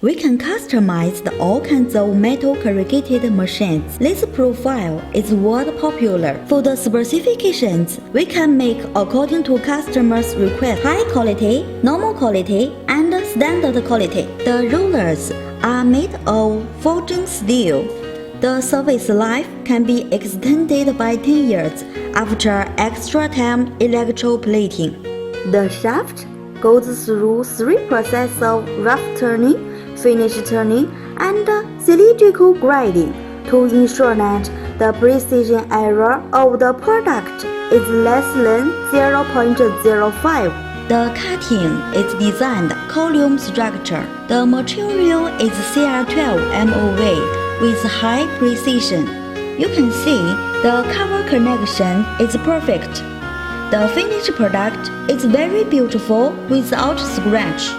We can customize all kinds of metal corrugated machines. This profile is world popular. For the specifications, we can make according to customers' request: high quality, normal quality, and standard quality. The rollers are made of forged steel. The service life can be extended by 10 years after extra time electroplating. The shaft goes through 3 processes of rough turning, finish turning, and cylindrical grinding to ensure that the precision error of the product is less than 0.05. The cutting is designed column structure. The material is Cr12 MOV with high precision. You can see the cover connection is perfect. The finished product is very beautiful without scratch.